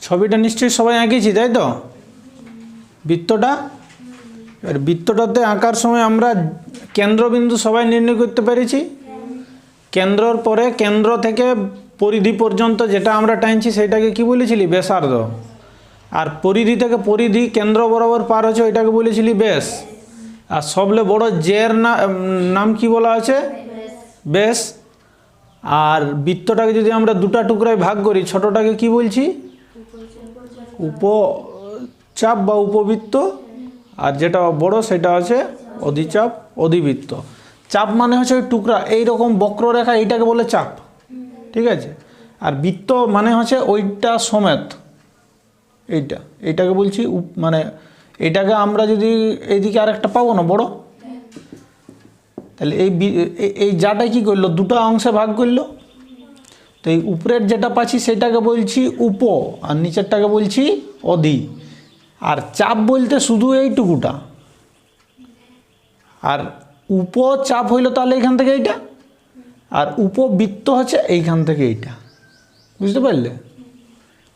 ছবিটা নিশ্চয়ই সবাই আঁকেছি, তাই তো? বৃত্তটা, এবার বৃত্তটাতে আঁকার সময় আমরা কেন্দ্রবিন্দু সবাই নির্ণয় করতে পেরেছি। কেন্দ্রর পরে কেন্দ্র থেকে পরিধি পর্যন্ত যেটা আমরা টানছি সেটাকে কি বলেছিলি? ব্যাসার্ধ। আর পরিধি থেকে পরিধি কেন্দ্র বরাবর পার হচ্ছে ওইটাকে বলেছিলি ব্যাস। আর সবলে বড় জের নাম কি বলা আছে? ব্যাস। আর বৃত্তটাকে যদি আমরা দুটা টুকরায় ভাগ করি, ছোটটাকে কি বলছি? উপচাপ বা উপবৃত্ত, আর যেটা বড় সেটা আছে অধিচাপ, অধিবৃত্ত। চাপ মানে হচ্ছে ওই টুকরা, এইরকম বক্ররেখা, এইটাকে বলে চাপ, ঠিক আছে? আর বৃত্ত মানে হচ্ছে ওইটা সমেত, এইটাকে বলছি মানে এইটাকে আমরা যদি এইদিকে আরেকটা পাবো না বড়, তাহলে এই যাটাই কি করলো? দুটো অংশে ভাগ করলো। তো এই উপরের যেটা পাচ্ছি সেটাকে বলছি উপ, আর নিচেরটাকে বলছি অধি। আর চাপ বলতে শুধু এইটুকুটা, আর উপচাপ হইলো তাহলে এইখান থেকে এইটা, আর উপবৃত্ত হচ্ছে এইখান থেকে এইটা। বুঝতে পারলে?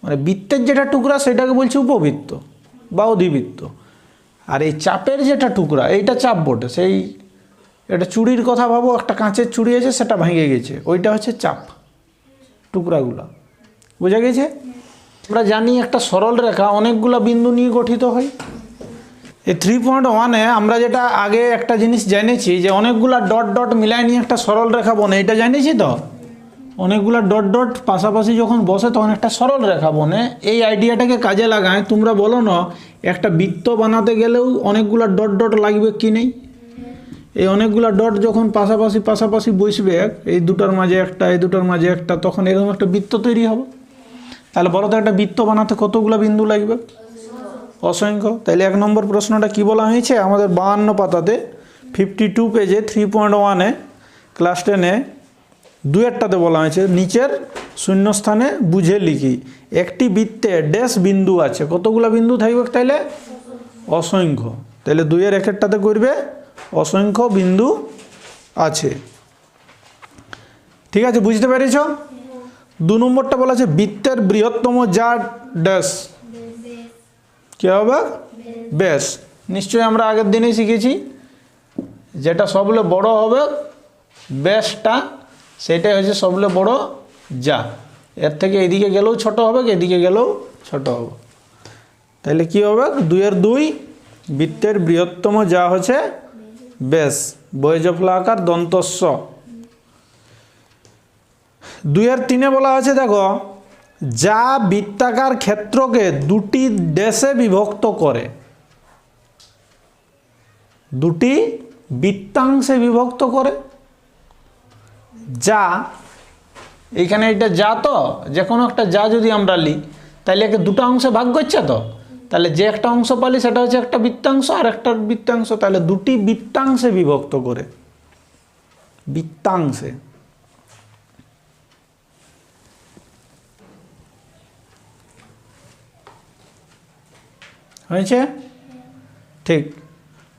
মানে বৃত্তের যেটা টুকরা সেটাকে বলছি উপবৃত্ত বা অধিবৃত্ত। আর এই চাপের যেটা টুকরা এইটা চাপ বটে, সেই এটা চুড়ির কথা ভাবো, একটা কাঁচের চুড়ি আছে সেটা ভেঙে গেছে, ওইটা হচ্ছে চাপ টুকরাগুলা। বোঝা গেছে? আমরা জানি একটা সরল রেখা অনেকগুলো বিন্দু নিয়ে গঠিত হয়। এই 3.1-এ আমরা যেটা আগে একটা জিনিস জেনেছি যে অনেকগুলা ডট ডট মিলাই নিয়ে একটা সরল রেখা বনে, এটা জানিয়েছি তো? অনেকগুলা ডট ডট পাশাপাশি যখন বসে তখন একটা সরল রেখা বনে। এই আইডিয়াটাকে কাজে লাগায়। তোমরা বলো না একটা বৃত্ত বানাতে গেলেও অনেকগুলা ডট ডট লাগবে কি নেই? এই অনেকগুলা ডট যখন পাশাপাশি পাশাপাশি বসবে, এই দুটার মাঝে একটা, এই দুটার মাঝে একটা, তখন এরকম একটা বৃত্ত তৈরি হবে। তাহলে বলো তো একটা বৃত্ত বানাতে কতগুলো বিন্দু লাগবে? অসংখ্য। তাহলে 1 নম্বর প্রশ্নটা কি বলা হয়েছে আমাদের 52 পাতাতে 52 পেজে 3.1-এ ক্লাস 10-এ 2-এরটাতে বলা হয়েছে নিচের শূন্যস্থানে বুঝে লিখি একটি বৃত্তে ড্যাশ বিন্দু আছে। কতগুলো বিন্দু থাকবে তাইলে? অসংখ্য। তাহলে 2-এর 1-এরটাতে করবে অসংখ্য বিন্দু আছে। ঠিক আছে, বুঝতে পেরেছ? 2 নম্বরটা বলা আছে বৃত্তের বৃহত্তম যা ড্যাশ, কি হবে? ব্যাস। নিশ্চয়ই আমরা আগের দিনেই শিখেছি যেটা সবলে বড় হবে ব্যাসটা, সেটাই হচ্ছে সবলে বড় যা। এর থেকে এদিকে গেলেও ছোট হবে, এদিকে গেলেও ছোট হবে। তাহলে কি হবে? 2-এর 2 বৃত্তের বৃহত্তম যা হচ্ছে ব্যাস, বৈজফলা আকার দন্তস্ব। 2-এর 3-এ বলা আছে দেখো যা বৃত্তাকার ক্ষেত্রকে দুটি ড্যাশে বিভক্ত করে, দুটি বৃত্তাংশে বিভক্ত করে। যা এইখানে এটা যা, তো যে কোনো একটা যা যদি আমরা লিখ তাহলে একে দুটো অংশে ভাগ করছে, তো তাহলে যে একটা অংশ পালি সেটা হচ্ছে একটা বৃত্তাংশ, আর একটা বৃত্তাংশ, তাহলে দুটি বৃত্তাংশে বিভক্ত করে, বৃত্তাংশে। হয়েছে? ঠিক।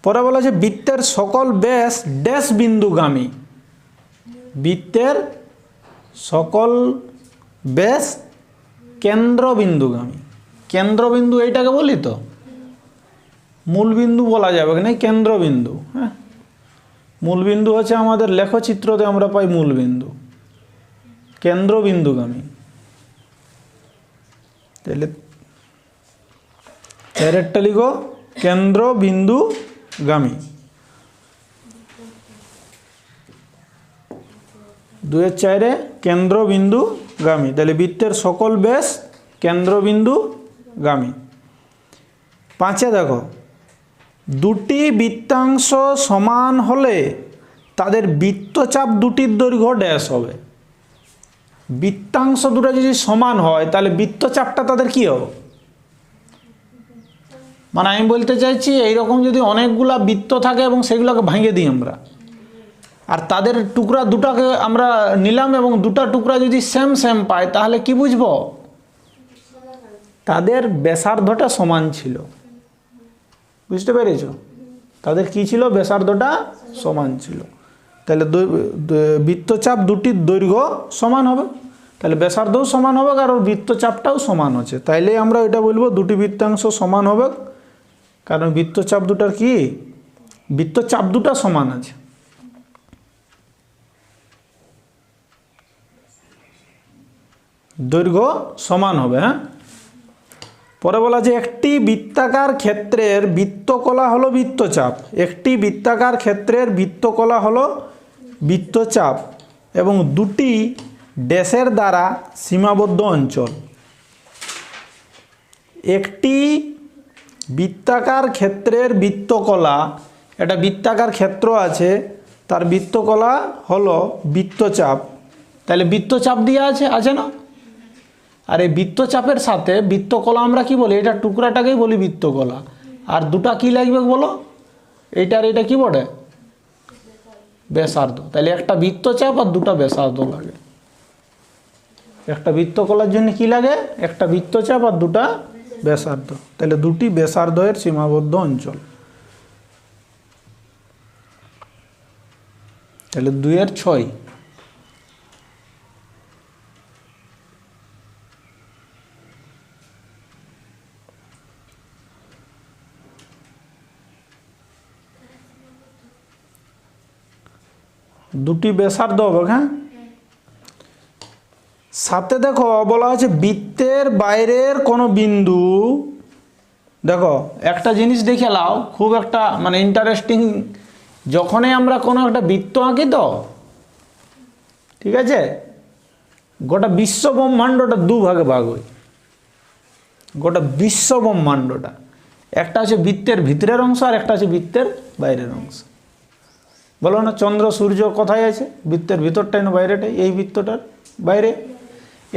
পরে বলা আছে বৃত্তের সকল ব্যাস ড্যাশ বিন্দুগামী। বৃত্তের সকল ব্যাস কেন্দ্রবিন্দুগামী। কেন্দ্রবিন্দু এইটাকে বলি তো, মূলবিন্দু বলা যাবে না, কেন্দ্রবিন্দু। হ্যাঁ, মূলবিন্দু হচ্ছে আমাদের লেখচিত্রতে আমরা পাই মূলবিন্দু, কেন্দ্রবিন্দুগামী। তাহলে 4-এরটা লিখো কেন্দ্রবিন্দুগামী। 2-এর 4-এ কেন্দ্রবিন্দুগামী। তাহলে বৃত্তের সকল ব্যাস কেন্দ্রবিন্দুগামী। 5-এ দেখো দুটি বৃত্তাংশ সমান হলে তাদের বৃত্তচাপ দুটির দৈর্ঘ্য ড্যাশ হবে। বৃত্তাংশ দুটো যদি সমান হয় তাহলে বৃত্তচাপটা তাদের কি হবে? মানে আমি বলতে চাইছি এইরকম যদি অনেকগুলা বৃত্ত থাকে এবং সেগুলোকে ভাঙে দিই আমরা, আর তাদের টুকরা দুটাকে আমরা নিলাম এবং দুটা টুকরা যদি সেম সেম পাই, তাহলে কি বুঝবো? তাদের ব্যাসার্ধটা সমান ছিল। বুঝতে পেরেছ? তাদের কি ছিল? ব্যাসার্ধটা সমান ছিল। তাহলে বৃত্তচাপ দুটির দৈর্ঘ্য সমান হবে। তাহলে ব্যাসার্ধও সমান হবে আর ওর বৃত্তচাপটাও সমান আছে, তাইলে আমরা এটা বলবো দুটি বৃত্তাংশ সমান হবে, কারণ বৃত্তচাপ দুটার কি বৃত্তচাপ দুটা সমান আছে। দৈর্ঘ্য সমান হবে। হ্যাঁ, পরে বলা যে একটি বৃত্তাকার ক্ষেত্রের বৃত্তকলা হলো বৃত্তচাপ, একটি বৃত্তাকার ক্ষেত্রের বৃত্তকলা হলো বৃত্তচাপ এবং দুটি ড্যাশের দ্বারা সীমাবদ্ধ অঞ্চল। একটি বৃত্তাকার ক্ষেত্রের বৃত্তকলা, একটা বৃত্তাকার ক্ষেত্র আছে, তার বৃত্তকলা হলো বৃত্তচাপ, তাহলে বৃত্তচাপ দিয়ে আছে না? আর এই বৃত্তচাপের সাথে বৃত্তকলা আমরা কি বলি, এটা টুকরাটাকেই বলি বৃত্তকলা। আর দুটা কি লাগবে বলো, এইটার এটা কি বলে ব্যাসার্ধ। তাহলে একটা বৃত্তচাপ আর দুটা ব্যাসার্ধ লাগে। একটা বৃত্তকলার জন্য কি লাগে, একটা বৃত্তচাপ আর দুটা ব্যাসার্ধ, তাহলে দুটি ব্যাসার্ধের সীমাবদ্ধ অঞ্চল। তাহলে 2 এর 6। দুটি ব্যাসার্ধ হবে। হ্যাঁ, সাথে দেখো বলা হচ্ছে বৃত্তের বাইরের কোনো বিন্দু। দেখো একটা জিনিস দেখে নাও, খুব একটা মানে ইন্টারেস্টিং, যখনই আমরা কোনো একটা বৃত্ত আঁকি তো ঠিক আছে, গোটা বিশ্ব ব্রহ্মাণ্ডটা দুভাগে ভাগ হয়। গোটা বিশ্ব ব্রহ্মাণ্ডটা একটা হচ্ছে বৃত্তের ভিতরের অংশ আর একটা হচ্ছে বৃত্তের বাইরের অংশ। বলো না, চন্দ্র সূর্য কোথায় আছে, বৃত্তের ভিতরটাই না বাইরেটাই, এই বৃত্তটার বাইরে।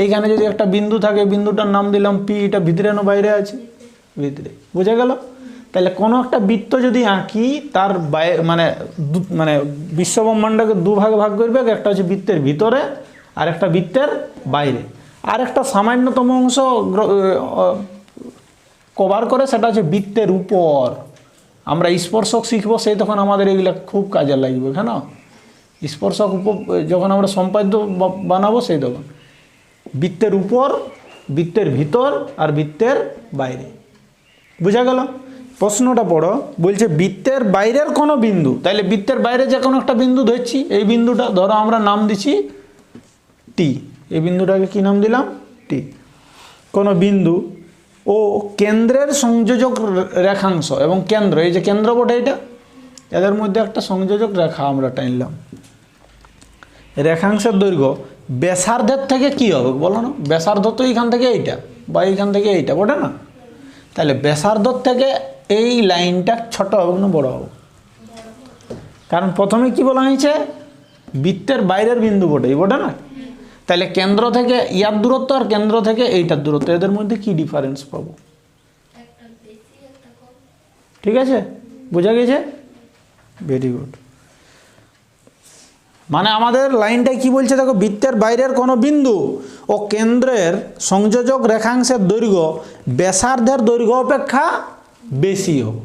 এইখানে যদি একটা বিন্দু থাকে, বিন্দুটার নাম দিলাম পি, এটা ভিতরে না বাইরে আছে, ভিতরে। বুঝা গেল? তাহলে কোনো একটা বৃত্ত যদি আঁকি, তার বাইরে মানে মানে বিশ্বব্রহ্মাণ্ডকে দুভাগে ভাগ করবে, একটা হচ্ছে বৃত্তের ভিতরে আর একটা বৃত্তের বাইরে। আর একটা সামান্যতম অংশ কভার করে, সেটা হচ্ছে বৃত্তের উপর। আমরা স্পর্শক শিখবো, সেই তখন আমাদের এগুলো খুব কাজে লাগবে। কেন? স্পর্শক যখন আমরা সম্পাদ্য বানাবো, সেই তখন বৃত্তের উপর, বৃত্তের ভিতর আর বৃত্তের বাইরে। বুঝা গেল? প্রশ্নটা পড়ো, বলছে বৃত্তের বাইরের কোনো বিন্দু। তাইলে বৃত্তের বাইরে যে কোনো একটা বিন্দু ধরছি, এই বিন্দুটা ধরো আমরা নাম দিচ্ছি টি, এই বিন্দুটাকে কি নাম দিলাম টি। কোনো বিন্দু ও কেন্দ্রের সংযোজক রেখাংশ এবং কেন্দ্র, এই যে কেন্দ্র বটে এটা, এদের মধ্যে একটা সংযোজক রেখা আমরা টানলাম। রেখাংশের দৈর্ঘ্য ব্যাসার্ধের থেকে কি হবে বলো না? ব্যাসার্ধ তো এইখান থেকে এইটা বা এইখান থেকে এইটা বটে না? তাহলে ব্যাসার্ধর থেকে এই লাইনটা ছোট হবে না বড় হবে? কারণ প্রথমে কি বলা হয়েছে, বৃত্তের বাইরের বিন্দু বটে, এই বটে না? তাহলে কেন্দ্র থেকে ইয়ার দূরত্ব আর কেন্দ্র থেকে এইটার দূরত্ব, এদের মধ্যে কি ডিফারেন্স পাবো? ঠিক আছে, বোঝা গেছে? Very good. মানে আমাদের লাইনটাই কি বলছে দেখো, বৃত্তের বাইরের কোনো বিন্দু ও কেন্দ্রের সংযোজক রেখাংশের দৈর্ঘ্য ব্যাসার্ধের দৈর্ঘ্য অপেক্ষা বেশি হবে।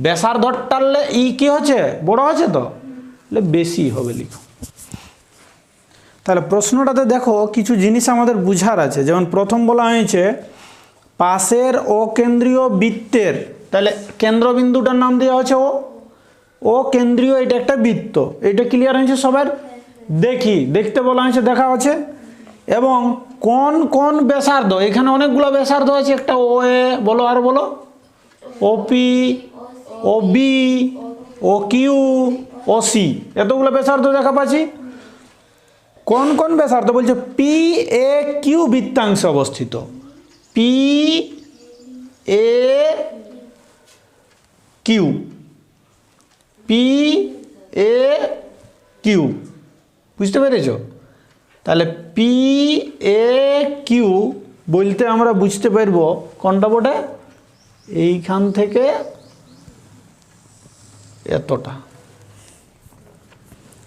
ব্যাসার্ধ টানলে ই কি হচ্ছে, বড় হচ্ছে, তো বেশি হবে লিখো। তাহলে প্রশ্নটাতে দেখো কিছু জিনিস আমাদের বুঝার আছে। যেমন প্রথম বলা হয়েছে পাশের অকেন্দ্রীয় বৃত্তের, তাহলে কেন্দ্রবিন্দুটার নাম দেওয়া হচ্ছে ও কেন্দ্রীয়, এটা একটা বৃত্ত। এটা ক্লিয়ার হয়েছে সবার? দেখতে বলা হয়েছে, দেখা আছে। এবং কোন কোন ব্যাসার্ধ, এখানে অনেকগুলো ব্যাসার্ধ আছে, একটা ও এ বলো, আর বলো ও পি, ও বি, ও কিউ, ও সি, এতগুলো ব্যাসার্ধ দেখা পাচ্ছি। কোন কোন ব্যাসার্ধ বলছে, পি এ কিউ বৃত্তাংশে অবস্থিত। P A Q, P A Q, বুঝতে পেরেছ? তাহলে পি এ কিউ বলতে আমরা বুঝতে পারবো কোনটা বটে, এইখান থেকে এতটা।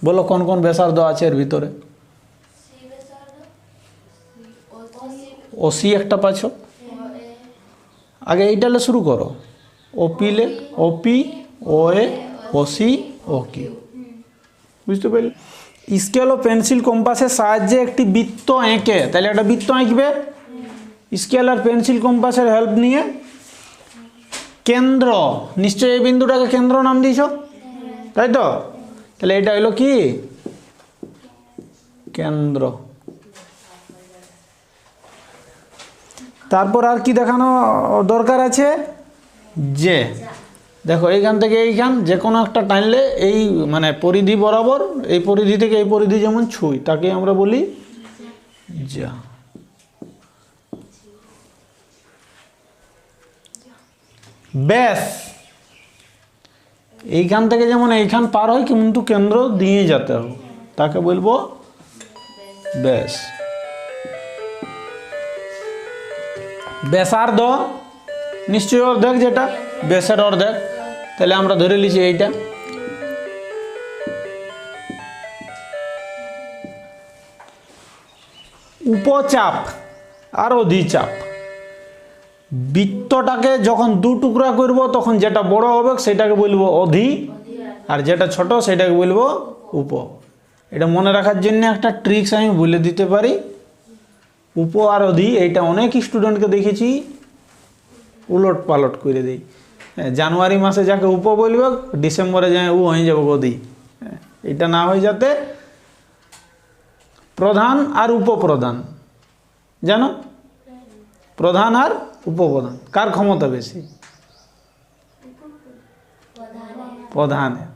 বলো কোন কোন ব্যাসার্ধ আছে এর ভিতরে? ওসি একটা পাচ্ছ, আগে এইটালে শুরু করো। ওপিলে ওপি, ও এ, ও সি, ও কিউ, বুঝতে পারলে? স্কেল ও পেন্সিল কম্পাসের সাহায্যে একটি বৃত্ত এঁকে, তাহলে একটা বৃত্ত আঁকবে স্কেল আর পেন্সিল কম্পাসের হেল্প নিয়ে। কেন্দ্র, নিশ্চয়ই এই বিন্দুটাকে কেন্দ্র নাম দিয়েছ, তাই তো? তাহলে এটা হলো কি কেন্দ্র। তারপর আর কি দেখানো দরকার আছে, যে দেখো এইখান থেকে এইখান যে কোনো একটা টানলে এই মানে পরিধি বরাবর, এই পরিধি থেকে এই পরিধি যেমন ছুঁই তাকে আমরা বলি যা। ব্যাস এইখান থেকে যেমন এইখান পার হয় কিন্তু কেন্দ্র দিয়ে যেতে হবে, তাকে বলবো ব্যাস। ব্যাসার্ধ নিশ্চয়ই অর্ধেক, যেটা ব্যাসের অর্ধেক, তাহলে আমরা ধরে নিচ্ছি এইটা। উপচাপ আর অধিচাপ, বৃত্তটাকে যখন দু টুকরা করব তখন যেটা বড় হবে সেটাকে বলবো অধি, আর যেটা ছোট সেটাকে বলবো উপ। এটা মনে রাখার জন্য একটা ট্রিক্স আমি বলে দিতে পারি। উপ আর অধি এইটা অনেক স্টুডেন্টকে দেখেছি উলট পালট করে দিই। জানুয়ারি মাসে যাকে উপ বলবে ডিসেম্বরে যায় ও হয়ে যাবে অধি। এটা না হয়ে যাতে প্রধান আর উপপ্রধান, জানো প্রধান আর উপপ্রধান কার ক্ষমতা বেশি? প্রধানের।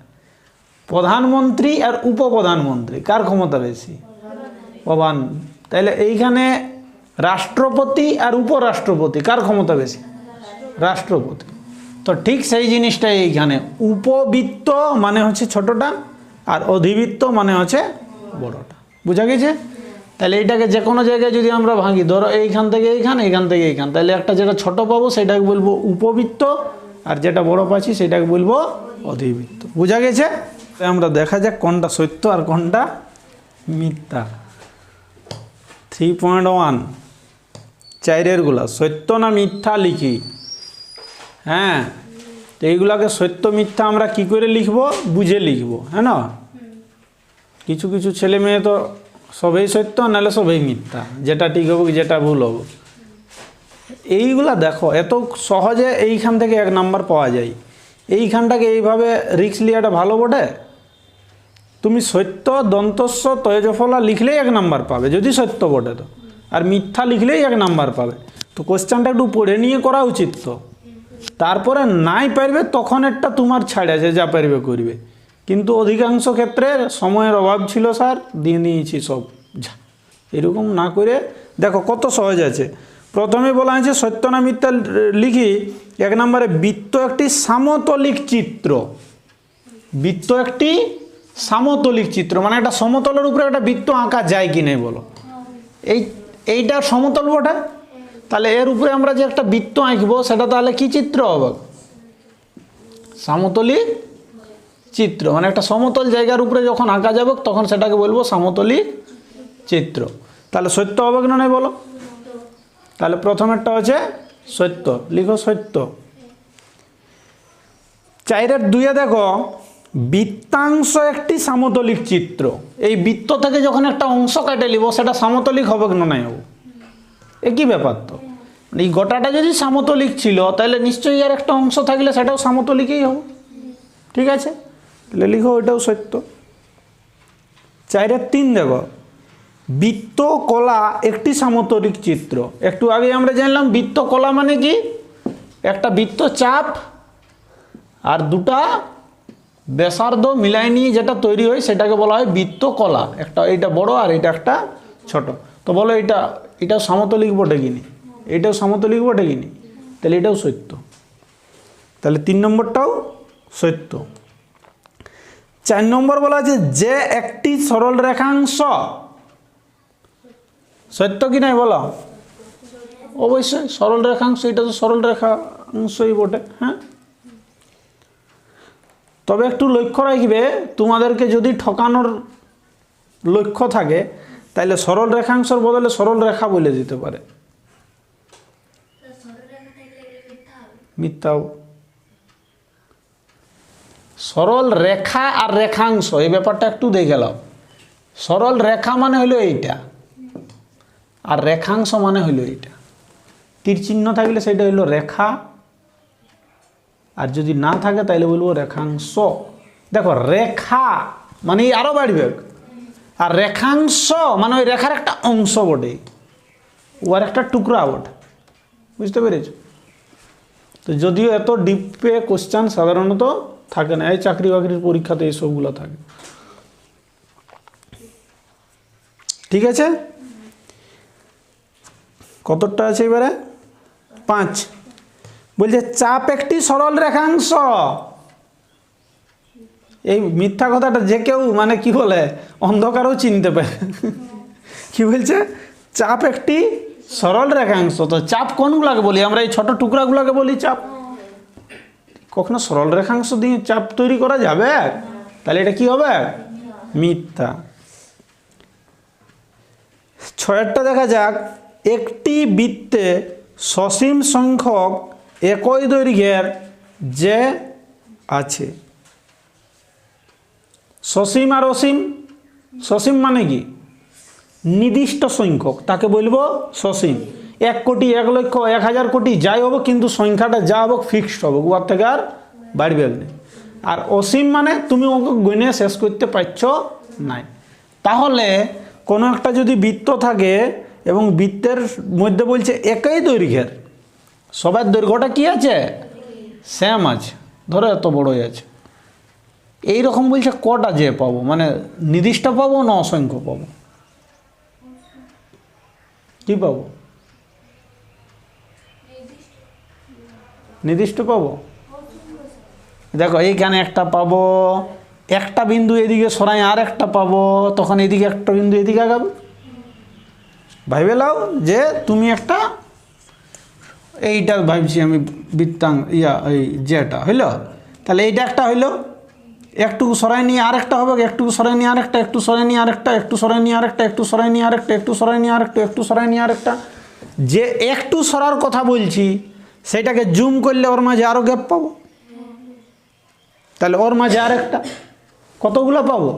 প্রধানমন্ত্রী আর উপপ্রধানমন্ত্রী কার ক্ষমতা বেশি? প্রধান। তাহলে এইখানে রাষ্ট্রপতি আর উপরাষ্ট্রপতি কার ক্ষমতা বেশি? রাষ্ট্রপতি। তো ঠিক সেই জিনিসটাই এইখানে, উপবৃত্ত মানে হচ্ছে ছোটটা আর অধিবৃত্ত মানে হচ্ছে বড়টা। বুঝা গেছে? তাহলে এইটাকে যে কোনো জায়গায় যদি আমরা ভাঙি, ধরো এইখান থেকে এইখান, এইখান থেকে এইখান, তাহলে একটা যেটা ছোট পাবো সেটাকে বলবো উপবৃত্ত, আর যেটা বড় পাচ্ছি সেটাকে বলবো অধিবৃত্ত। বুঝা গেছে? আমরা দেখা যাক কোনটা সত্য আর কোনটা মিথ্যা। 3.1 চাইরের গুলা সত্য না মিথ্যা লিখি। হ্যাঁ, তো এইগুলাকে সত্য মিথ্যা আমরা কি করে লিখব? বুঝে লিখব, হ্যাঁ না? কিছু কিছু ছেলে মেয়ে তো সবই সত্য নাহলে সবই মিথ্যা, যেটা ঠিক হবে যেটা ভুল হবে। এইগুলা দেখো এত সহজে এইখান থেকে 1 নাম্বার পাওয়া যায়। এইখানটাকে এইভাবে রিস্ক লিয়াটা ভালো বটে। তুমি সত্য দন্তস্ব তয়জফলা লিখলেই 1 নাম্বার পাবে যদি সত্য বটে, তো আর মিথ্যা লিখলেই 1 নাম্বার পাবে। তো কোশ্চেনটা একটু পড়ে নিয়ে করা উচিত। তো তারপরে নাই পারবে তখন একটা তোমার ছাড় আছে, যা পারবে করবে। কিন্তু অধিকাংশ ক্ষেত্রে সময়ের অভাব ছিল স্যার, দিয়ে নিয়েছি সব। এরকম না করে দেখো কত সহজ আছে। প্রথমে বলা হয়েছে সত্য না মিথ্যা লিখি। 1 নম্বরে বৃত্ত একটি সমতলিক চিত্র। বৃত্ত একটি সমতলিক চিত্র মানে একটা সমতলের উপরে একটা বৃত্ত আঁকা যায় কি নেই বলো? এইটা সমতল বটে, তাহলে এর উপরে আমরা যে একটা বৃত্ত আঁকবো সেটা তাহলে কি চিত্র হবে? সমতলিক চিত্র। মানে একটা সমতল জায়গার উপরে যখন আঁকা যাবে তখন সেটাকে বলবো সমতলিক চিত্র। তাহলে সত্য হবে না নাই বলো? তাহলে প্রথমেরটা হচ্ছে সত্য, লিখো সত্য। 4-2 দেখো বৃত্তাংশ একটি সমতলিক চিত্র। এই বৃত্ত থেকে যখন একটা অংশ কেটে নিব সেটা সমতলিক হবে না নাই হবে? একই ব্যাপার। তো এই গোটাটা যদি সমতলিক ছিল তাহলে নিশ্চয়ই আর একটা অংশ থাকলে সেটাও সমতলিকই হবে। ঠিক আছে, তাহলে লিখো ওইটাও সত্য। 4-3 দেখো বৃত্ত কলা একটি সমতলিক চিত্র। একটু আগে আমরা জানলাম বৃত্ত কলা মানে কি? একটা বৃত্ত চাপ আর দুটা ব্যাসার্ধ মিলাই নিয়ে যেটা তৈরি হয় সেটাকে বলা হয় বৃত্ত কলা। একটা এইটা বড় আর এটা একটা ছোট। তো বলো এটাও সমতলিক বটে কিনি? এটাও সমতলিক বটে কিনি? তাহলে এটাও সত্য। তাহলে 3 নম্বরটাও সত্য। 4 নম্বর বলা আছে যে একটি সরল রেখাংশ। সত্য কি নাই বলো? অবশ্যই সরল রেখাংশ, এটা তো সরল রেখাংশই বটে। হ্যাঁ, তবে একটু লক্ষ্য রাখবে, তোমাদেরকে যদি ঠকানোর লক্ষ্য থাকে তাহলে সরল রেখাংশের বদলে সরল রেখা বলে দিতে পারে। মিথ্যাও। সরল রেখা আর রেখাংশ এই ব্যাপারটা একটু দেখে নাও। সরল রেখা মানে হলো এইটা, আর রেখাংশ মানে হলো এইটা। তীর চিহ্ন থাকলে সেটা হলো রেখা, আর যদি না থাকে তাহলে বলবো রেখাংশ। দেখো রেখা মানে আরো বাড়বে, আর রেখাংশ মানে ওই রেখার একটা অংশ বটে, ওর একটা টুকরা বটে। বুঝতে পেরেছ? তো যদিও এত ডিপে কোশ্চেন সাধারণত থাকে না, এই চাকরি বাকরির পরীক্ষাতে এইসবগুলো থাকে। ঠিক আছে, কতটা আছে এবারে? 5। বলছে চাপ একটি সরল রেখাংশ। এই মিথ্যা কথাটা যে কেউ মানে কি বলে অন্ধকারও চিনতে পারে। কি বলছে? চাপ একটি সরল রেখাংশ। তো চাপ কোনগুলাকে বলি আমরা? এই ছোট টুকরাগুলোকে বলি চাপ। কখনো সরল রেখাংশ দিয়ে চাপ তৈরি করা যাবে? তাহলে এটা কি হবে? মিথ্যা। 6টা দেখা যাক। একটি বৃত্তে সসীম সংখ্যক একই দৈর্ঘ্যের যে আছে। সসীম আর অসীম। সসীম মানে কি? নির্দিষ্ট সংখ্যক, তাকে বলবো সসীম। 1 কোটি, 1 লক্ষ, 1000 কোটি যাই হোক, কিন্তু সংখ্যাটা যা হোক ফিক্সড হবে, ওর থেকে আর বাড়বে না। আর অসীম মানে তুমি ওকে গুনে শেষ করতে পারছো নাই। তাহলে কোনো একটা যদি বৃত্ত থাকে এবং বৃত্তের মধ্যে বলছে একই দৈর্ঘ্যের, সবার দৈর্ঘ্যটা কি আছে? সেম আছে। ধরো এত বড়ই আছে, এইরকম বলছে কটা যে পাবো, মানে নির্দিষ্ট পাবো না অসংখ্য পাবো? কি পাবো? নির্দিষ্ট পাবো। দেখো এইখানে একটা পাবো, একটা বিন্দু এদিকে সরাই আর একটা পাবো, তখন এদিকে একটা বিন্দু এদিকে আগাবো। ভাইবে লাও যে তুমি একটা, এইটা ভাবছি আমি বৃত্তাং এই যেটা হইলো, তাহলে এইটা একটা হইলো, একটু সরাই নিয়ে আরেকটা হবে, একটু সরাই নিয়ে আরেকটা, একটু সরাই নিয়ে আরেকটা, একটু সরাই নিয়ে আরেকটা, একটু সরাই নিয়ে আরেকটা, একটু সরাই নিয়ে আরেকটা, একটু সরাই নিয়ে আরেকটা। যে একটু সরার কথা বলছি সেটাকে জুম করলে ওর মাঝে আরো গ্যাপ পাবো, তাহলে ওর মাঝে আরেকটা, কতগুলো পাবো?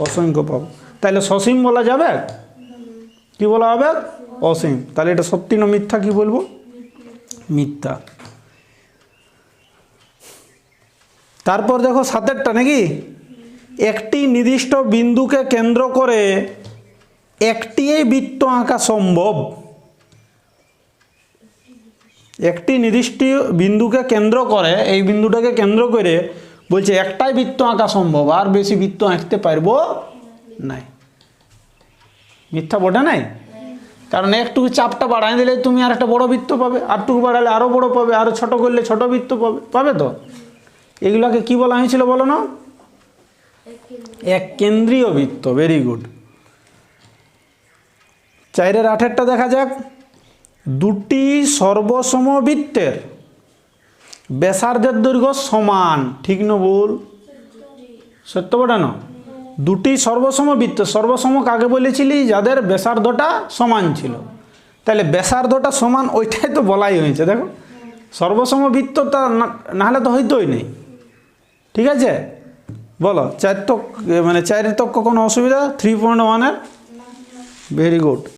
অসংখ্য পাবো। তাহলে সসীম বলা যাবে? কি বলা হবে? অসীম। তাহলে এটা সত্যি না মিথ্যা? কি বলবো? মিথ্যা। তারপর দেখো 7টা নাকি। একটি নির্দিষ্ট বিন্দুকে কেন্দ্র করে একটি বৃত্ত আঁকা সম্ভব। একটি নির্দিষ্ট বিন্দুকে কেন্দ্র করে, এই বিন্দুটাকে কেন্দ্র করে বলছে একটাই বৃত্ত আঁকা সম্ভব, আর বেশি বৃত্ত আঁকতে পারবো নাই। মিথ্যা বটে নাই? কারণ একটু চাপটা বাড়াই দিলে তুমি আর একটা বড় বৃত্ত পাবে, আরটুকু বাড়ালে আরো বড় পাবে, আরো ছোট করলে ছোট বৃত্ত পাবে, পাবে তো? এগুলোকে কি বলা হয়েছিল বলো না? এক কেন্দ্রীয় বৃত্ত। Very good. 4-এর 8-এরটা দেখা যাক। দুটি সর্বসম বৃত্তের ব্যাসার্ধের দৈর্ঘ্য সমান। ঠিক না ভুল? সত্য বটে না? দুটি সর্বসম বৃত্ত, সর্বসম কাকে বলেছিলি? যাদের ব্যাসার্ধটা সমান ছিল। তাহলে ব্যাসার্ধটা সমান ওইটাই তো বলাই হয়েছে। দেখো সর্বসম বৃত্তটা না হলে তো হইতোই নেই। ঠিক আছে, বলো 4 তক মানে 4-এর তক কোনো অসুবিধা? 3.1-এর? Very good.